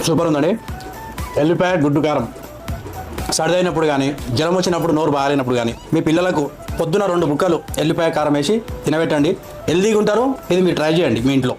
Super ఉందండి. ఎల్లిపాయ గుడ్డు కారం సడిదైనప్పుడు కానీ, జ్వరం వచ్చినప్పుడు, నోరు బాగాలేనప్పుడు కానీ మీ పిల్లలకు పొద్దున 2 బుక్కలు ఎల్లిపాయ కారం వేసి తినబెట్టండి. హెల్తీగా ఉంటారు. ఇది మీరు ట్రై చేయండి మీ ఇంట్లో.